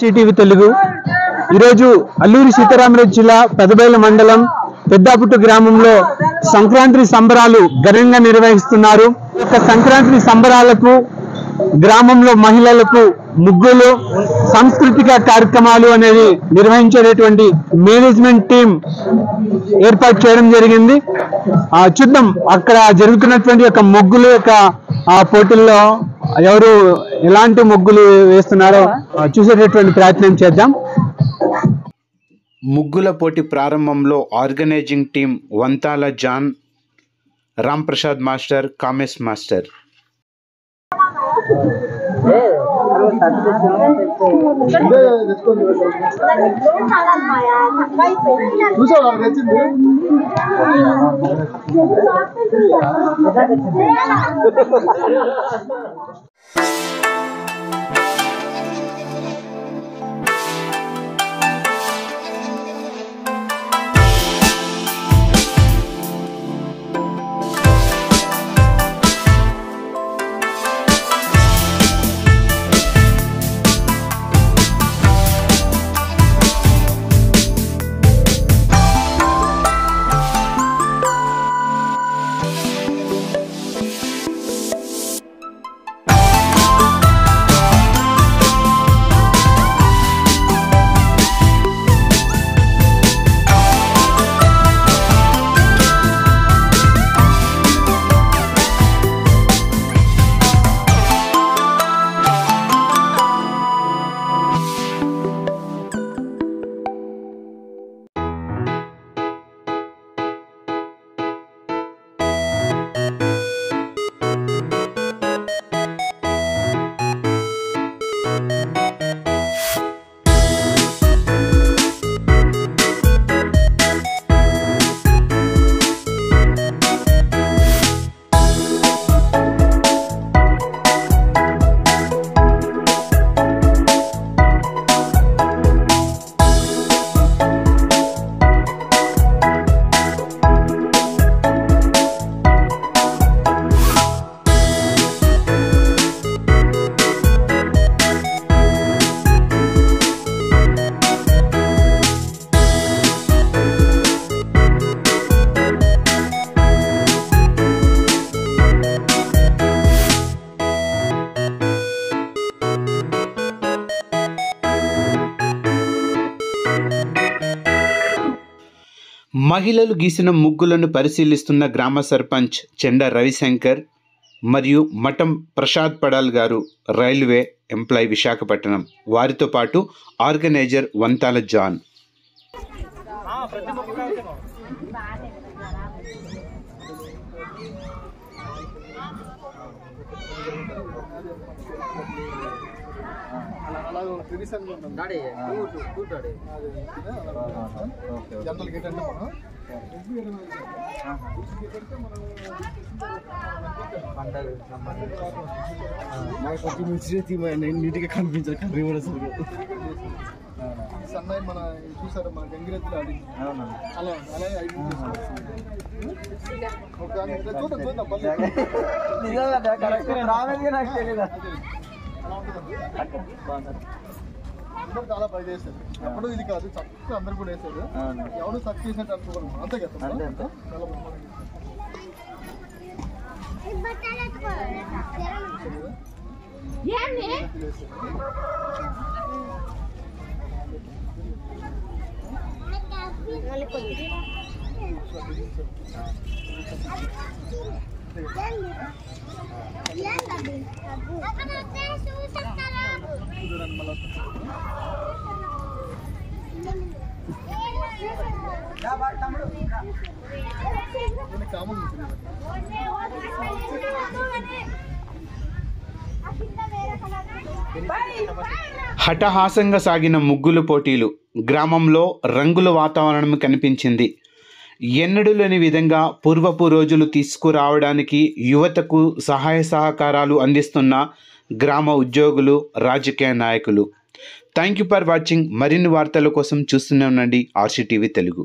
CTV Telugu ఈరోజు అల్లూరి సీతారామరాజు జిల్లా పెదబయలు మండలం పెద్దాపుట్టు గ్రామంలో సంక్రాంతి సంబరాలు ఘనంగా నిర్వహిస్తున్నారు. ఈ సంక్రాంతి సంబరాలకు గ్రామంలో మహిళలకు ముగ్గులు సాంస్కృతిక కార్యక్రమాలు అనేది నిర్వహించేటటువంటి మేనేజ్మెంట్ టీం ఏర్పాటు చేయడం జరిగింది. చూద్దాం అక్కడ జరుగుతున్నటువంటి యొక్క ముగ్గులు యొక్క పోటీల్లో ఎవరు ఎలాంటి ముగ్గులు వేస్తున్నారో చూసేటటువంటి ప్రయత్నం చేద్దాం. ముగ్గుల పోటీ ప్రారంభంలో organizing team Vantala John, Ram Prasad master, Kamesh master. మహిళలు గీసిన ముగ్గులను పరిశీలిస్తున్న గ్రామ సర్పంచ్ చెండ రవిశంకర్ మరియు మఠం ప్రసాద్ పడాల్ గారు, రైల్వే ఎంప్లాయీ విశాఖపట్నం. వారితో పాటు ఆర్గనైజర్ వంతాల జాన్. నీట్గా కనిపించారు కర్రీ కూడా సన్నాయి మన చూసారు మన గంగిరెద్దులు ఆడి అలా అలా అందరూ చాలా బాగా చేశారు. ఎప్పుడు ఇది కాదు, చక్కగా అందరు కూడా వేసారు. ఎవరు సక్ చేసినట్టు అనుకోరు, అంతే కదా. చాలా హఠహాసంగా సాగిన ముగ్గులు పోటీలు గ్రామంలో రంగుల వాతావరణం కనిపించింది. ఎన్నడూ లేని విధంగా పూర్వపు రోజులు తీసుకురావడానికి యువతకు సహాయ సహకారాలు అందిస్తున్న గ్రామ ఉద్యోగులు, రాజకీయ నాయకులు. Thank you for watching. మరిన్ని వార్తల కోసం చూస్తూనే ఉండండి ఆర్సీటీవీ తెలుగు.